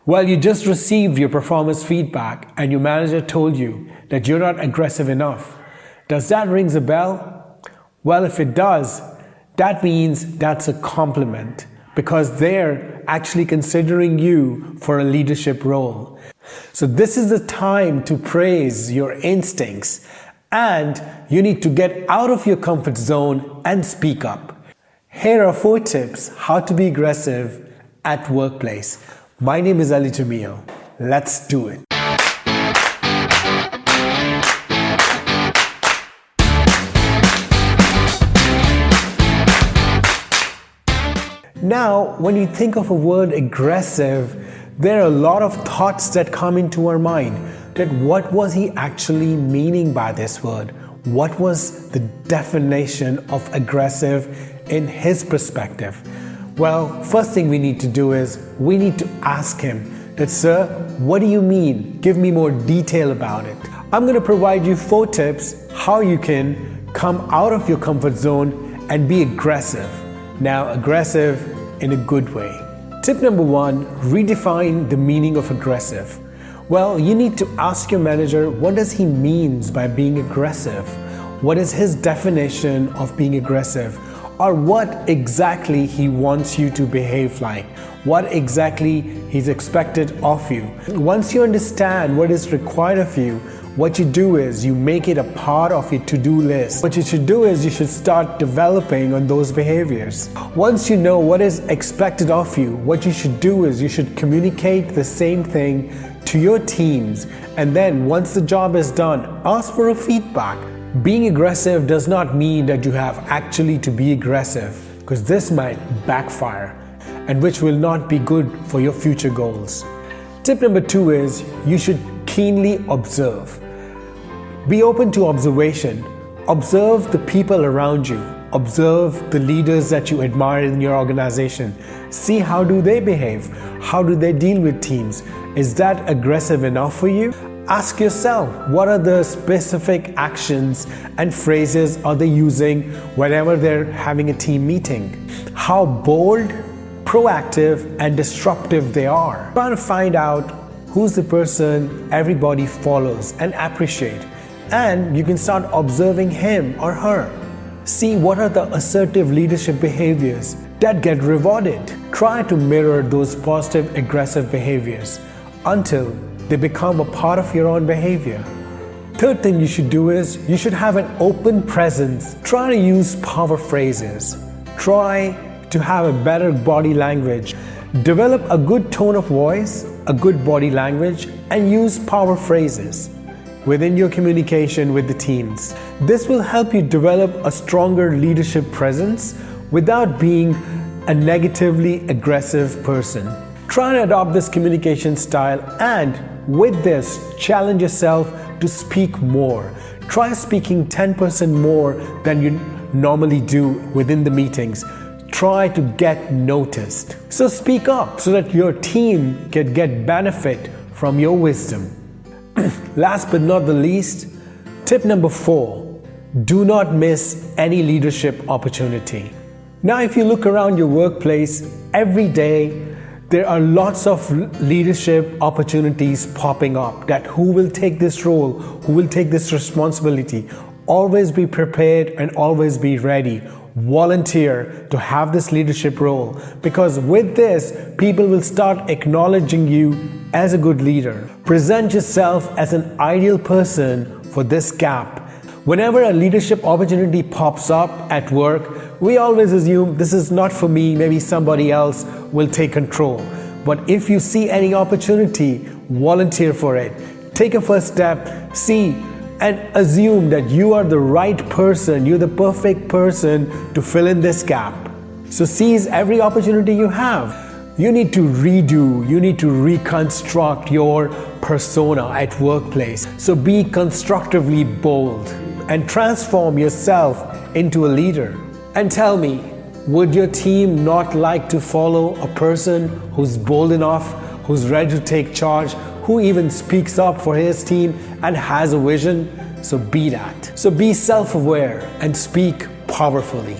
Well, you just received your performance feedback and your manager told you that you're not aggressive enough. Does that ring a bell? Well, if it does, that means that's a compliment because they're actually considering you for a leadership role. So this is the time to praise your instincts and you need to get out of your comfort zone and speak up. Here are 4 tips how to be aggressive at workplace. My name is Ali Jamil. Let's do it. Now, when you think of a word aggressive, there are a lot of thoughts that come into our mind. That what was he actually meaning by this word? What was the definition of aggressive in his perspective? Well, first thing we need to do is we need to ask him that, sir, what do you mean? Give me more detail about it. I'm going to provide you 4 tips how you can come out of your comfort zone and be aggressive. Now, aggressive in a good way. Tip number 1, redefine the meaning of aggressive. Well, you need to ask your manager what does he means by being aggressive? What is his definition of being aggressive? Or what exactly he wants you to behave like? What exactly he's expected of you? Once you understand what is required of you, what you do is you make it a part of your to-do list. What you should do is you should start developing on those behaviors. Once you know what is expected of you, what you should do is you should communicate the same thing to your teams. And then once the job is done, ask for a feedback. Being aggressive does not mean that you have actually to be aggressive, because this might backfire and which will not be good for your future goals. Tip number 2 is you should keenly observe. Be open to observation. Observe the people around you. Observe the leaders that you admire in your organization. See how do they behave? How do they deal with teams? Is that aggressive enough for you? Ask yourself, what are the specific actions and phrases are they using whenever they're having a team meeting? How bold, proactive, and disruptive they are. Try to find out who's the person everybody follows and appreciate. And you can start observing him or her. See what are the assertive leadership behaviors that get rewarded. Try to mirror those positive, aggressive behaviors until they become a part of your own behavior. Third thing you should do is you should have an open presence. Try to use power phrases. Try to have a better body language. Develop a good tone of voice, a good body language, and use power phrases within your communication with the teams. This will help you develop a stronger leadership presence without being a negatively aggressive person. Try and adopt this communication style, and with this, challenge yourself to speak more. Try speaking 10% more than you normally do within the meetings. Try to get noticed. So speak up so that your team can get benefit from your wisdom. Last but not the least, tip number 4, do not miss any leadership opportunity. Now, if you look around your workplace every day, there are lots of leadership opportunities popping up that who will take this role, who will take this responsibility. Always be prepared and always be ready. Volunteer to have this leadership role, because with this, people will start acknowledging you as a good leader. Present yourself as an ideal person for this gap. Whenever a leadership opportunity pops up at work, we always assume this is not for me, maybe somebody else will take control. But if you see any opportunity, volunteer for it. Take a first step, see and assume that you are the right person, you're the perfect person to fill in this gap. So seize every opportunity you have. You need to redo, you need to reconstruct your persona at workplace. So be constructively bold and transform yourself into a leader. And tell me, would your team not like to follow a person who's bold enough, who's ready to take charge, who even speaks up for his team and has a vision? So be that. So be self-aware and speak powerfully.